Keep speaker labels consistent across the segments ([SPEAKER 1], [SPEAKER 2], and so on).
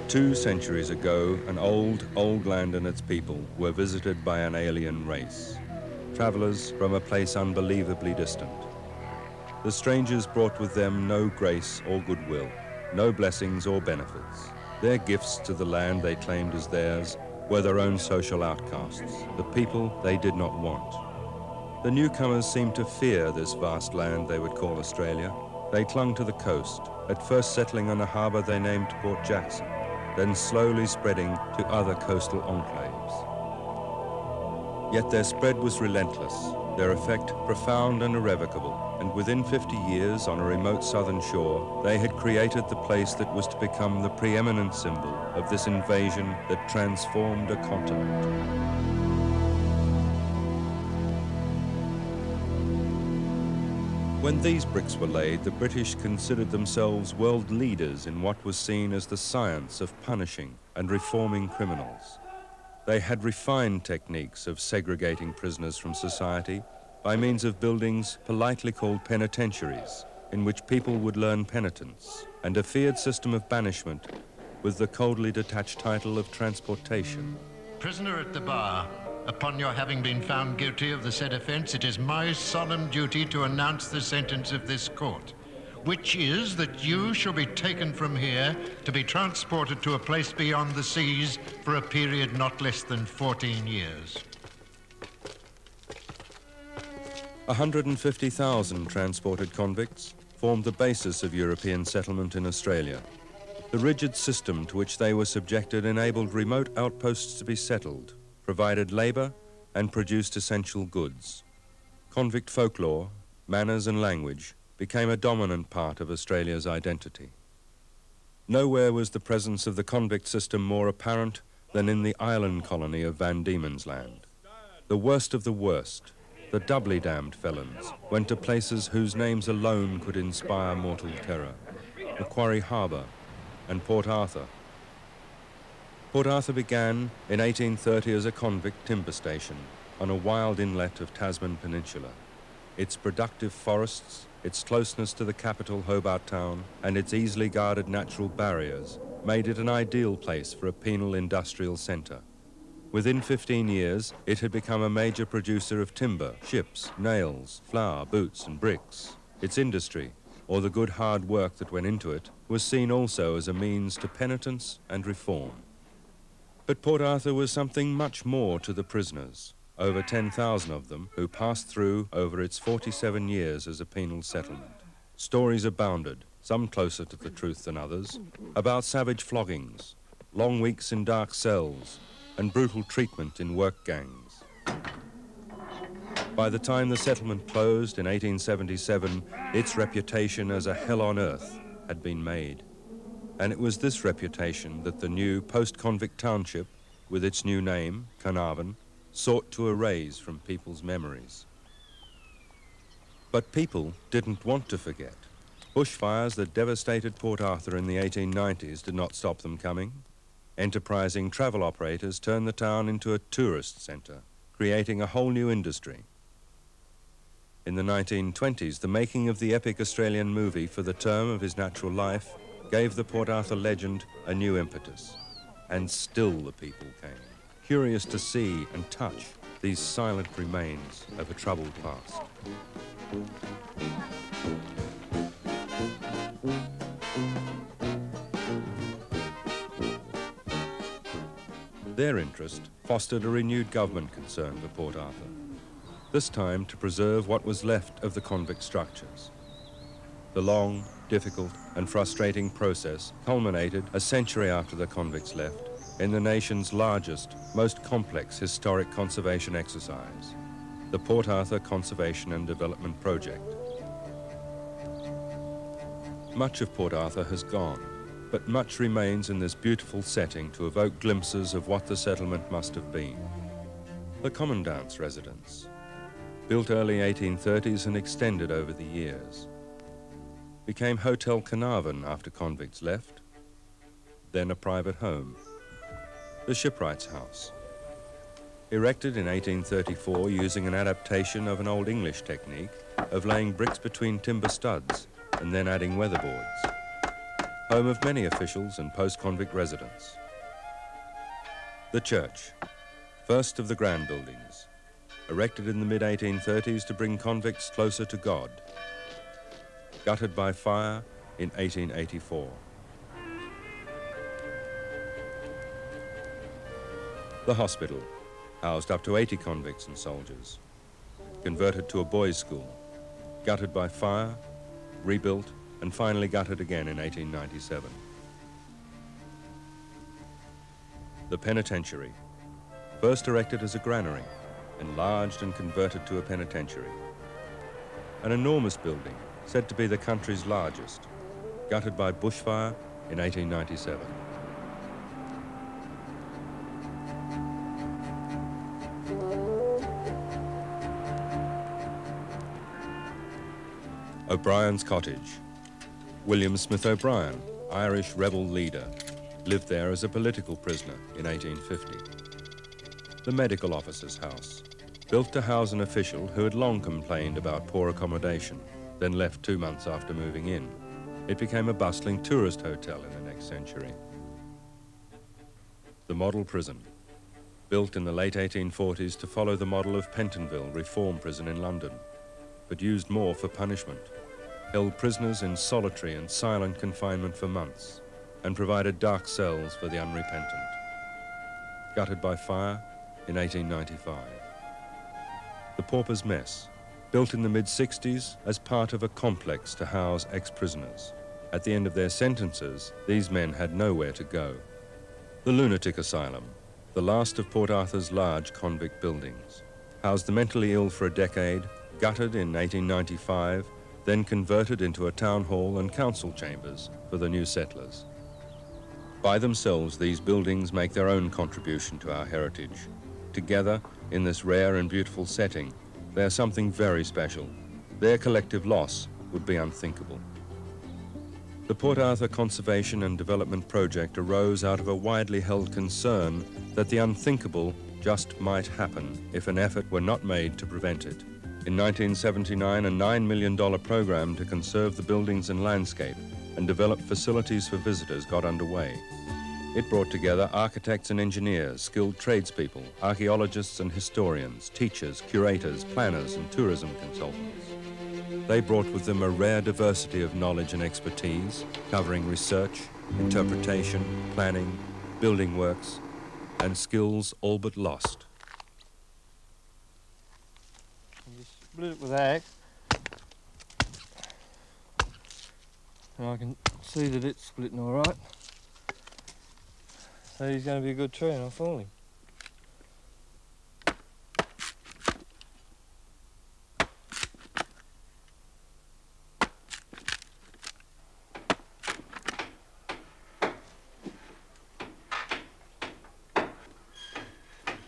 [SPEAKER 1] 2 centuries ago, an old land and its people were visited by an alien race, travelers from a place unbelievably distant. The strangers brought with them no grace or goodwill, no blessings or benefits. Their gifts to the land they claimed as theirs were their own social outcasts, the people they did not want. The newcomers seemed to fear this vast land they would call Australia. They clung to the coast, at first settling on a harbour they named Port Jackson, then slowly spreading to other coastal enclaves. Yet their spread was relentless, their effect profound and irrevocable, and within 50 years on a remote southern shore, they had created the place that was to become the preeminent symbol of this invasion that transformed a continent. When these bricks were laid, the British considered themselves world leaders in what was seen as the science of punishing and reforming criminals. They had refined techniques of segregating prisoners from society by means of buildings politely called penitentiaries, in which people would learn penitence, and a feared system of banishment with the coldly detached title of transportation.
[SPEAKER 2] Prisoner at the bar, upon your having been found guilty of the said offence, it is my solemn duty to announce the sentence of this court, which is that you shall be taken from here to be transported to a place beyond the seas for a period not less than 14 years.
[SPEAKER 1] 150,000 transported convicts formed the basis of European settlement in Australia. The rigid system to which they were subjected enabled remote outposts to be settled, provided labour and produced essential goods. Convict folklore, manners and language became a dominant part of Australia's identity. Nowhere was the presence of the convict system more apparent than in the island colony of Van Diemen's Land. The worst of the worst, the doubly damned felons, went to places whose names alone could inspire mortal terror: Macquarie Harbour and Port Arthur. Port Arthur began in 1830 as a convict timber station on a wild inlet of Tasman Peninsula. Its productive forests, its closeness to the capital Hobart Town, and its easily guarded natural barriers made it an ideal place for a penal industrial centre. Within 15 years, it had become a major producer of timber, ships, nails, flour, boots and bricks. Its industry, or the good hard work that went into it, was seen also as a means to penitence and reform. But Port Arthur was something much more to the prisoners, over 10,000 of them, who passed through over its 47 years as a penal settlement. Stories abounded, some closer to the truth than others, about savage floggings, long weeks in dark cells, and brutal treatment in work gangs. By the time the settlement closed in 1877, its reputation as a hell on earth had been made. And it was this reputation that the new post-convict township, with its new name, Carnarvon, sought to erase from people's memories. But people didn't want to forget. Bushfires that devastated Port Arthur in the 1890s did not stop them coming. Enterprising travel operators turned the town into a tourist centre, creating a whole new industry. In the 1920s, the making of the epic Australian movie For the Term of His Natural Life gave the Port Arthur legend a new impetus. And still the people came, curious to see and touch these silent remains of a troubled past. Their interest fostered a renewed government concern for Port Arthur, this time to preserve what was left of the convict structures. The long, difficult and frustrating process culminated a century after the convicts left in the nation's largest, most complex historic conservation exercise, the Port Arthur Conservation and Development Project. Much of Port Arthur has gone, but much remains in this beautiful setting to evoke glimpses of what the settlement must have been. The Commandant's residence, built early 1830s and extended over the years, became Hotel Carnarvon after convicts left, then a private home. The Shipwright's House, erected in 1834 using an adaptation of an Old English technique of laying bricks between timber studs and then adding weatherboards. home of many officials and post-convict residents. The church, first of the grand buildings, erected in the mid-1830s to bring convicts closer to God. Gutted by fire in 1884. The hospital housed up to 80 convicts and soldiers. Converted to a boys' school, gutted by fire, rebuilt, and finally gutted again in 1897. The Penitentiary, first erected as a granary, enlarged and converted to a penitentiary. An enormous building, said to be the country's largest, gutted by bushfire in 1897. O'Brien's Cottage. William Smith O'Brien, Irish rebel leader, lived there as a political prisoner in 1850. The medical officer's house, built to house an official who had long complained about poor accommodation, then left 2 months after moving in. It became a bustling tourist hotel in the next century. The model prison, built in the late 1840s to follow the model of Pentonville Reform Prison in London, but used more for punishment, held prisoners in solitary and silent confinement for months, and provided dark cells for the unrepentant. Gutted by fire in 1895. The Porpoise Mess, built in the mid-60s as part of a complex to house ex-prisoners. At the end of their sentences, these men had nowhere to go. The Lunatic Asylum, the last of Port Arthur's large convict buildings, housed the mentally ill for a decade, gutted in 1895, then converted into a town hall and council chambers for the new settlers. By themselves, these buildings make their own contribution to our heritage. Together, in this rare and beautiful setting, they are something very special. Their collective loss would be unthinkable. The Port Arthur Conservation and Development Project arose out of a widely held concern that the unthinkable just might happen if an effort were not made to prevent it. In 1979, a $9 million program to conserve the buildings and landscape and develop facilities for visitors got underway. It brought together architects and engineers, skilled tradespeople, archaeologists and historians, teachers, curators, planners and tourism consultants. They brought with them a rare diversity of knowledge and expertise, covering research, interpretation, planning, building works, and skills all but lost.
[SPEAKER 3] Split it with that, and I can see that it's splitting all right. So he's going to be a good tree and I'll fall him.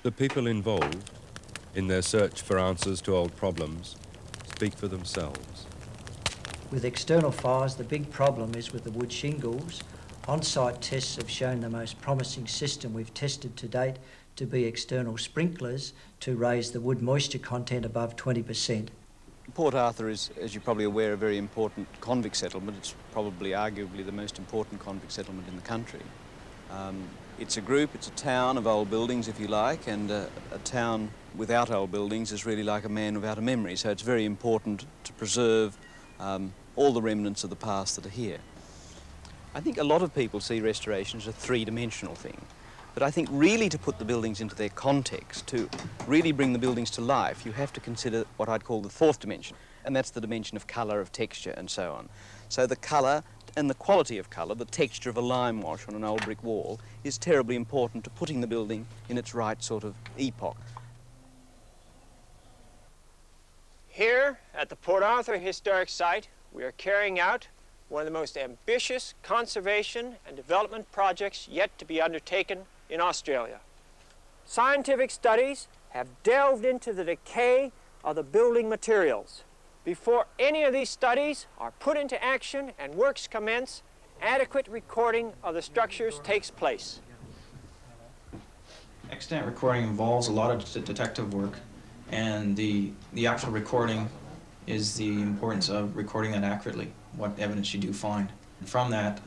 [SPEAKER 1] The people involved in their search for answers to old problems speak for themselves.
[SPEAKER 4] With external fires, the big problem is with the wood shingles. On-site tests have shown the most promising system we've tested to date to be external sprinklers to raise the wood moisture content above 20%.
[SPEAKER 5] Port Arthur is, as you're probably aware, a very important convict settlement. It's probably arguably the most important convict settlement in the country. It's a group, it's a town of old buildings, if you like, and a town without old buildings is really like a man without a memory, so it's very important to preserve all the remnants of the past that are here. I think a lot of people see restoration as a three-dimensional thing, but I think really to put the buildings into their context, to really bring the buildings to life, you have to consider what I'd call the fourth dimension, and that's the dimension of colour, of texture, and so on. So the colour and the quality of colour, the texture of a lime wash on an old brick wall, is terribly important to putting the building in its right sort of epoch.
[SPEAKER 6] Here at the Port Arthur Historic Site, we are carrying out one of the most ambitious conservation and development projects yet to be undertaken in Australia. Scientific studies have delved into the decay of the building materials. Before any of these studies are put into action and works commence, adequate recording of the structures takes place.
[SPEAKER 7] Extant recording involves a lot of detective work, and the actual recording is the importance of recording that accurately, what evidence you do find. And from that,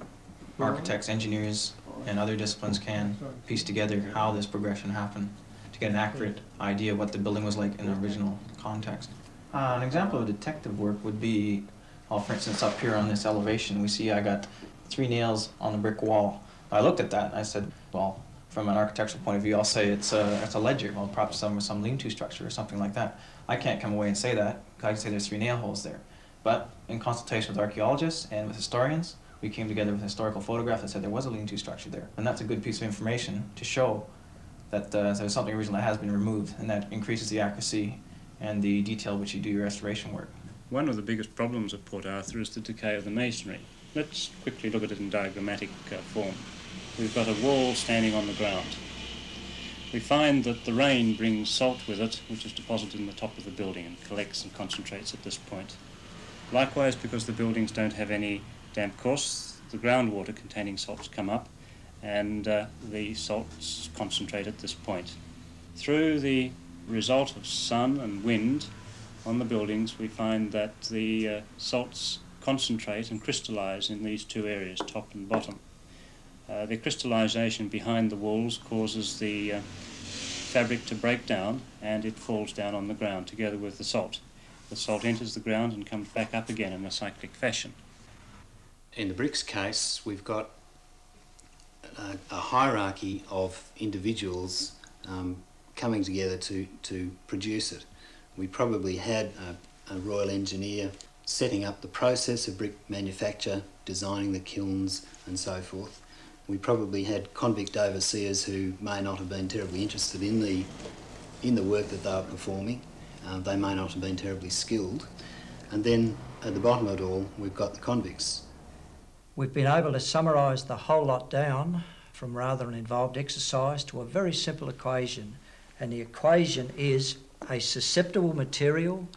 [SPEAKER 7] architects, engineers, and other disciplines can piece together how this progression happened to get an accurate idea of what the building was like in the original context. An example of detective work would be, well, for instance, up here on this elevation, we see I got 3 nails on the brick wall. I looked at that and I said, well, from an architectural point of view, I'll say it's a ledger, well, perhaps some lean-to structure or something like that. I can't come away and say that. I can say there's 3 nail holes there. But in consultation with archaeologists and with historians, we came together with a historical photograph that said there was a lean-to structure there. And that's a good piece of information to show that there's something original that has been removed, and that increases the accuracy and the detail which you do your restoration work.
[SPEAKER 8] One of the biggest problems of Port Arthur is the decay of the masonry. Let's quickly look at it in diagrammatic form. We've got a wall standing on the ground. We find that the rain brings salt with it, which is deposited in the top of the building and collects and concentrates at this point. Likewise, because the buildings don't have any damp course, the groundwater containing salts come up and the salts concentrate at this point. Through the result of sun and wind on the buildings, we find that the salts concentrate and crystallize in these 2 areas, top and bottom. The crystallization behind the walls causes the fabric to break down, and it falls down on the ground together with the salt. The salt enters the ground and comes back up again in a cyclic fashion.
[SPEAKER 9] In the bricks case, we've got a hierarchy of individuals coming together to produce it. We probably had a royal engineer setting up the process of brick manufacture, designing the kilns and so forth. We probably had convict overseers who may not have been terribly interested in the work that they were performing. They may not have been terribly skilled. And then at the bottom of it all, we've got the convicts.
[SPEAKER 4] We've been able to summarise the whole lot down from rather an involved exercise to a very simple equation. And the equation is a susceptible material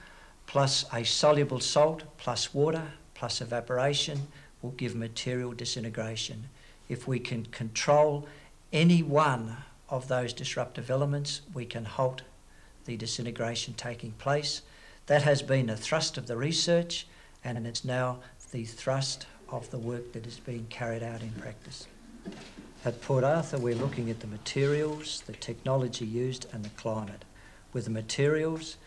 [SPEAKER 4] plus a soluble salt plus water plus evaporation will give material disintegration. If we can control any one of those disruptive elements, we can halt the disintegration taking place. That has been the thrust of the research, and it's now the thrust of the work that is being carried out in practice. At Port Arthur, we're looking at the materials, the technology used, and the climate. With the materials,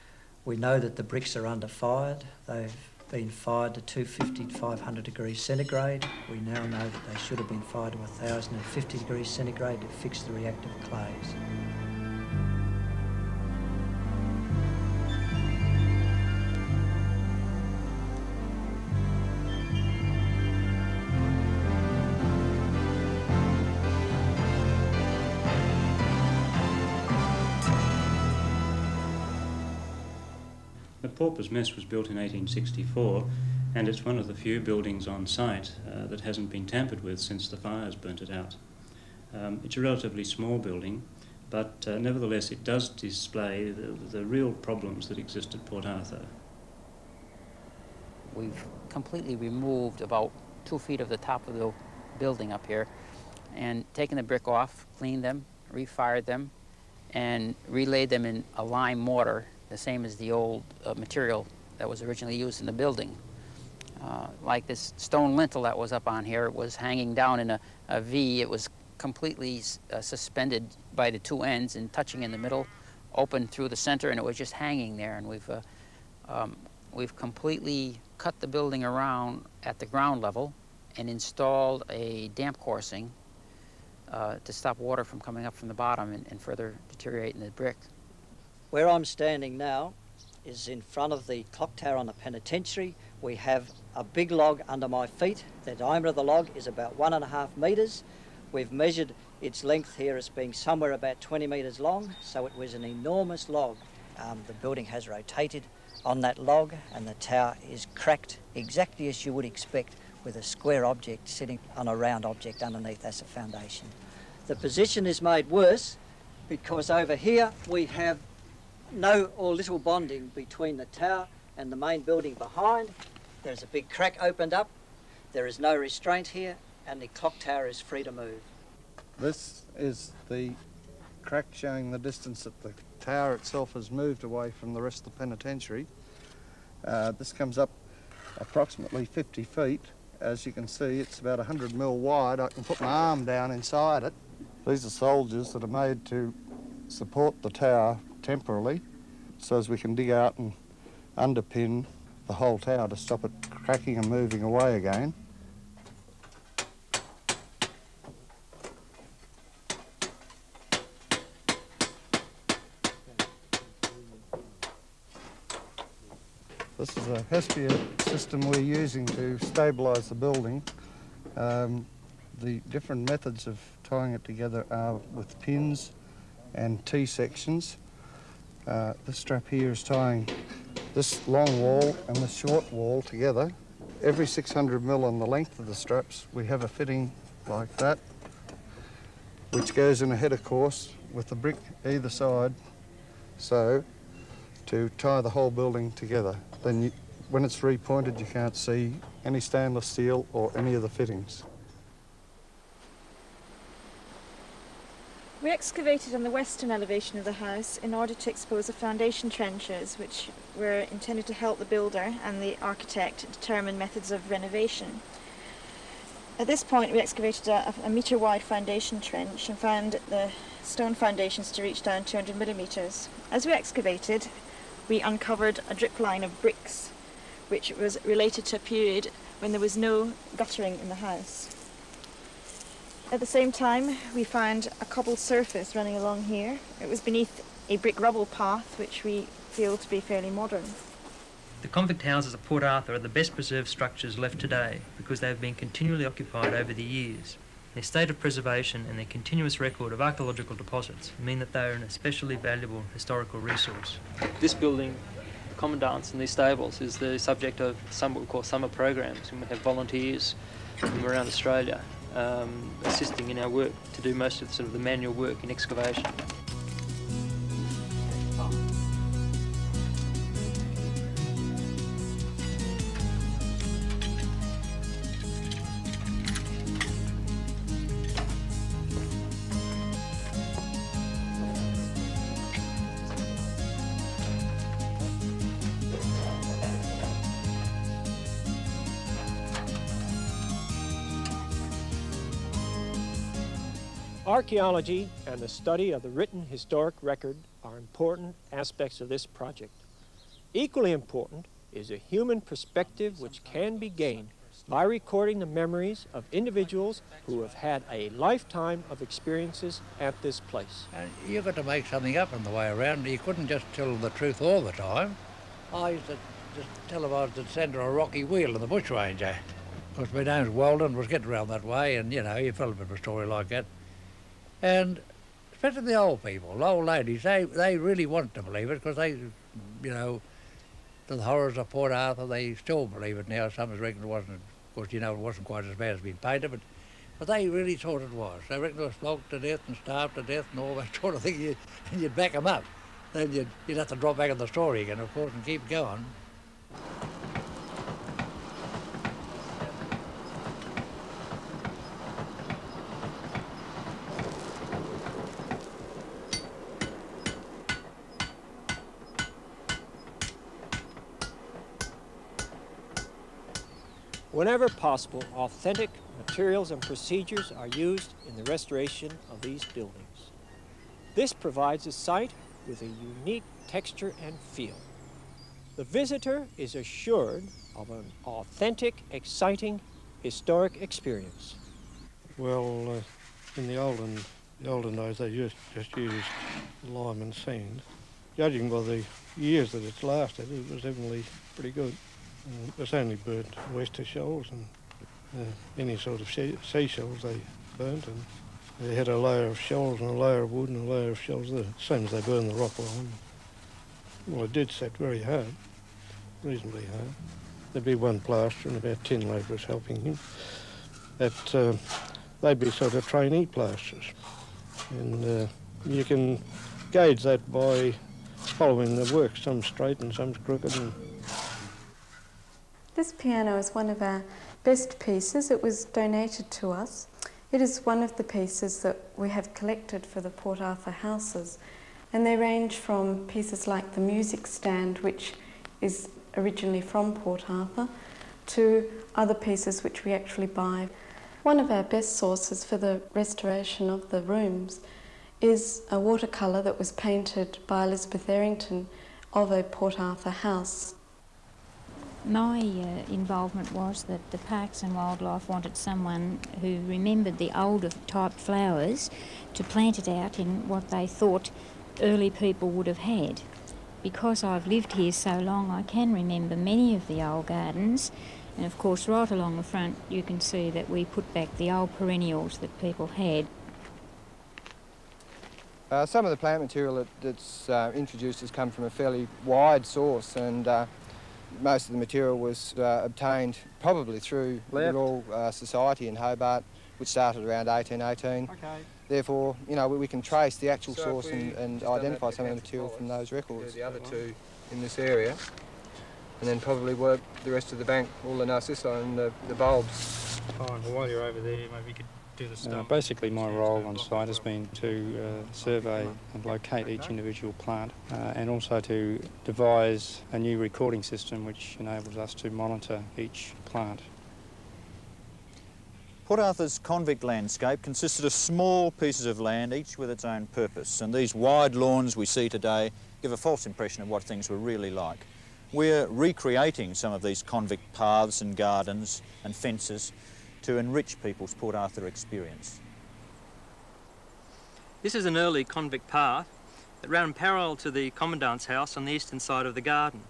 [SPEAKER 4] we know that the bricks are under fired. They've been fired to 250 to 500 degrees centigrade. We now know that they should have been fired to 1050 degrees centigrade to fix the reactive clays.
[SPEAKER 8] The Porpoise Mess was built in 1864, and it's one of the few buildings on site that hasn't been tampered with since the fires burnt it out. It's a relatively small building, but nevertheless it does display the real problems that exist at Port Arthur.
[SPEAKER 10] We've completely removed about 2 feet of the top of the building up here and taken the brick off, cleaned them, refired them, and relaid them in a lime mortar, the same as the old material that was originally used in the building. Like this stone lintel that was up on here, it was hanging down in a V. It was completely suspended by the 2 ends and touching in the middle, open through the center, and it was just hanging there. And we've completely cut the building around at the ground level and installed a damp coursing to stop water from coming up from the bottom and further deteriorating the brick.
[SPEAKER 4] Where I'm standing now is in front of the clock tower on the Penitentiary. We have a big log under my feet. The diameter of the log is about 1.5 metres. We've measured its length here as being somewhere about 20 metres long, so it was an enormous log. The building has rotated on that log, and the tower is cracked exactly as you would expect with a square object sitting on a round object underneath as a foundation. The position is made worse because over here we have no or little bonding between the tower and the main building behind. There's a big crack opened up. There is no restraint here, and the clock tower is free to move.
[SPEAKER 11] This is the crack showing the distance that the tower itself has moved away from the rest of the penitentiary. This comes up approximately 50 feet, as you can see, it's about 100 mil wide. I can put my arm down inside it. These are soldiers that are made to support the tower temporarily, so as we can dig out and underpin the whole tower to stop it cracking and moving away again. This is a Hespia system we're using to stabilise the building. The different methods of tying it together are with pins and T-sections. This strap here is tying this long wall and this short wall together. Every 600 mil on the length of the straps, we have a fitting like that, which goes in a header course with the brick either side, so to tie the whole building together. Then when it's repointed, you can't see any stainless steel or any of the fittings.
[SPEAKER 12] We excavated on the western elevation of the house in order to expose the foundation trenches, which were intended to help the builder and the architect determine methods of renovation. At this point, we excavated a metre-wide foundation trench and found the stone foundations to reach down 200 millimetres. As we excavated, we uncovered a drip line of bricks, which was related to a period when there was no guttering in the house. At the same time, we found a cobbled surface running along here. It was beneath a brick rubble path, which we feel to be fairly modern.
[SPEAKER 13] The convict houses at Port Arthur are the best preserved structures left today because they have been continually occupied over the years. Their state of preservation and their continuous record of archaeological deposits mean that they are an especially valuable historical resource.
[SPEAKER 3] This building, the commandant's and these stables, is the subject of some what we call summer programs, and we have volunteers from around Australia assisting in our work to do most of the manual work in excavation.
[SPEAKER 6] Archaeology and the study of the written historic record are important aspects of this project. Equally important is a human perspective which can be gained by recording the memories of individuals who have had a lifetime of experiences at this place.
[SPEAKER 14] And you've got to make something up on the way around. You couldn't just tell the truth all the time. I used to just tell them I was the centre of a rocky wheel in the bushranger. Of course, my name's Weldon, was getting around that way, and, you know, you fell a bit of a story like that. And especially the old people, the old ladies, they really want to believe it because they, you know, the horrors of Port Arthur, they still believe it now. Some reckon it wasn't, of course, you know, it wasn't quite as bad as being painted, but they really thought it was. They reckon it was flogged to death and starved to death and all that sort of thing, and you'd back them up. Then you'd have to drop back on the story again, of course, and keep going.
[SPEAKER 6] Whenever possible, authentic materials and procedures are used in the restoration of these buildings. This provides a site with a unique texture and feel. The visitor is assured of an authentic, exciting, historic experience.
[SPEAKER 3] Well, in the olden days, they just used lime and sand. Judging by the years that it's lasted, it was definitely pretty good. It's only burnt oyster shells and any sort of seashells they burnt, and they had a layer of shells and a layer of wood and a layer of shells there, same as they burn the rock lime. Well, it did set very hard, reasonably hard. There'd be one plasterer and about 10 labourers helping him. They'd be sort of trainee plasterers, and you can gauge that by following the work. Some straight and some crooked. And
[SPEAKER 15] this piano is one of our best pieces. It was donated to us. It is one of the pieces that we have collected for the Port Arthur houses, and they range from pieces like the music stand, which is originally from Port Arthur, to other pieces which we actually buy. One of our best sources for the restoration of the rooms is a watercolour that was painted by Elizabeth Errington of a Port Arthur house.
[SPEAKER 16] My involvement was that the Parks and Wildlife wanted someone who remembered the older type flowers to plant it out in what they thought early people would have had. Because I've lived here so long, I can remember many of the old gardens, and of course right along the front you can see that we put back the old perennials that people had.
[SPEAKER 17] Some of the plant material that's introduced has come from a fairly wide source, and most of the material was obtained probably through the Royal Society in Hobart, which started around 1818. Okay. Therefore, you know, we can trace the actual source and identify some of the material from those records. The other two in this area, and then probably work the rest of the bank, all the narcissi and the bulbs.
[SPEAKER 13] Fine, well, while you're over there, maybe you could do the stuff.
[SPEAKER 18] Basically, my role on site has been to survey and locate each individual plant and also to devise a new recording system which enables us to monitor each plant.
[SPEAKER 19] Port Arthur's convict landscape consisted of small pieces of land, each with its own purpose, and these wide lawns we see today give a false impression of what things were really like. We're recreating some of these convict paths and gardens and fences to enrich people's Port Arthur experience.
[SPEAKER 13] This is an early convict path that ran parallel to the Commandant's house on the eastern side of the garden.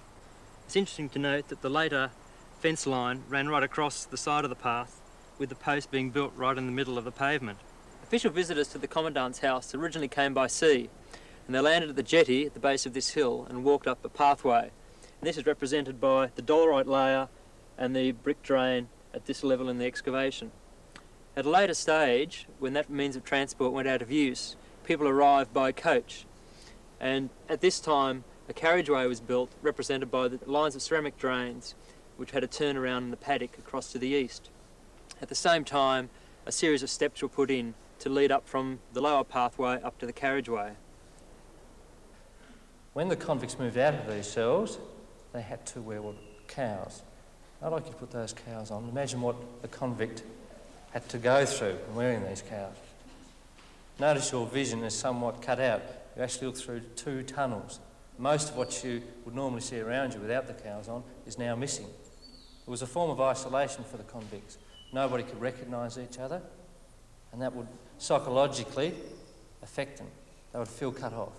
[SPEAKER 13] It's interesting to note that the later fence line ran right across the side of the path, with the post being built right in the middle of the pavement. Official visitors to the Commandant's house originally came by sea, and they landed at the jetty at the base of this hill and walked up a pathway. And this is represented by the dolerite layer and the brick drain at this level in the excavation. At a later stage, when that means of transport went out of use, people arrived by coach. And at this time, a carriageway was built, represented by the lines of ceramic drains, which had a turnaround in the paddock across to the east. At the same time, a series of steps were put in to lead up from the lower pathway up to the carriageway. When the convicts moved out of these cells, they had to wear cows. I'd like you to put those cows on. Imagine what a convict had to go through in wearing these cows. Notice your vision is somewhat cut out. You actually look through two tunnels. Most of what you would normally see around you without the cows on is now missing. It was a form of isolation for the convicts. Nobody could recognise each other, and that would psychologically affect them. They would feel cut off.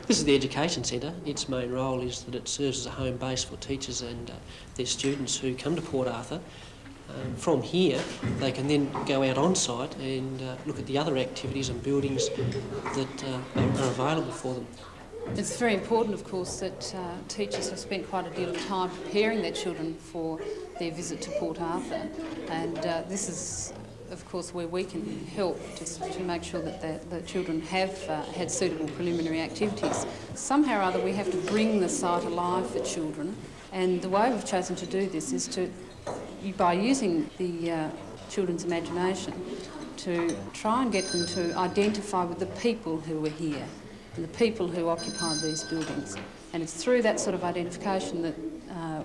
[SPEAKER 20] This is the Education Centre. Its main role is that it serves as a home base for teachers and their students who come to Port Arthur. From here, they can then go out on site and look at the other activities and buildings that are available for them.
[SPEAKER 21] It's very important, of course, that teachers have spent quite a deal of time preparing their children for their visit to Port Arthur, and this is, of course, where we can help to make sure that the children have had suitable preliminary activities. Somehow or other we have to bring the site alive for children, and the way we've chosen to do this is by using the children's imagination to try and get them to identify with the people who were here and the people who occupied these buildings. And it's through that sort of identification that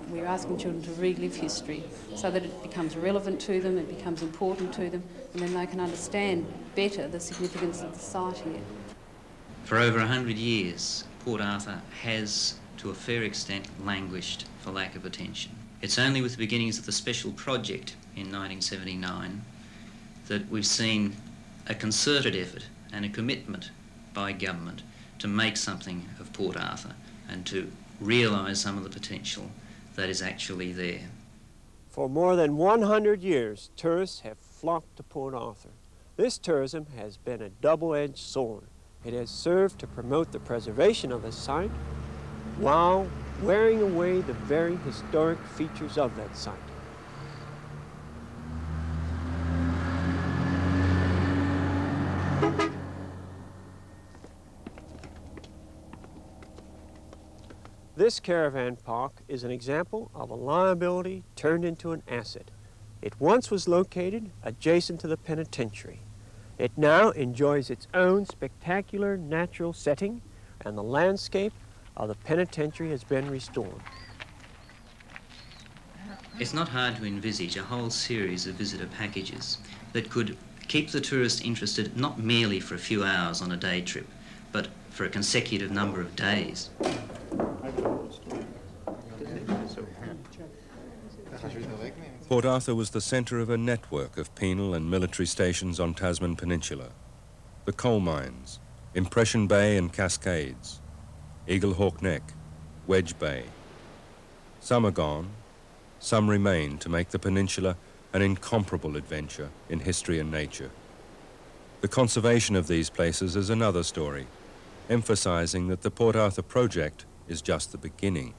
[SPEAKER 21] we're asking children to relive history so that it becomes relevant to them, it becomes important to them, and then they can understand better the significance of the site here.
[SPEAKER 22] For over 100 years, Port Arthur has, to a fair extent, languished for lack of attention. It's only with the beginnings of the special project in 1979 that we've seen a concerted effort and a commitment by government to make something of Port Arthur and to realise some of the potential that is actually there.
[SPEAKER 6] For more than 100 years, tourists have flocked to Port Arthur. This tourism has been a double-edged sword. It has served to promote the preservation of the site while wearing away the very historic features of that site. This caravan park is an example of a liability turned into an asset. It once was located adjacent to the penitentiary. It now enjoys its own spectacular natural setting, and the landscape of the penitentiary has been restored.
[SPEAKER 22] It's not hard to envisage a whole series of visitor packages that could keep the tourist interested not merely for a few hours on a day trip, but for a consecutive number of days.
[SPEAKER 1] Port Arthur was the centre of a network of penal and military stations on Tasman Peninsula. The coal mines, Impression Bay and Cascades, Eagle Hawk Neck, Wedge Bay. Some are gone, some remain to make the peninsula an incomparable adventure in history and nature. The conservation of these places is another story, emphasising that the Port Arthur project is just the beginning.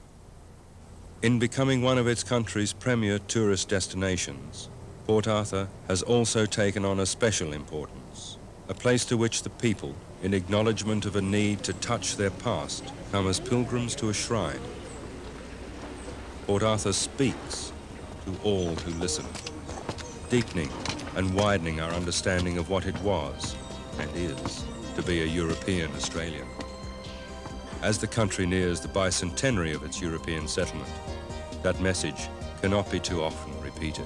[SPEAKER 1] In becoming one of its country's premier tourist destinations, Port Arthur has also taken on a special importance, a place to which the people, in acknowledgement of a need to touch their past, come as pilgrims to a shrine. Port Arthur speaks to all who listen, deepening and widening our understanding of what it was and is to be a European Australian. As the country nears the bicentenary of its European settlement, that message cannot be too often repeated.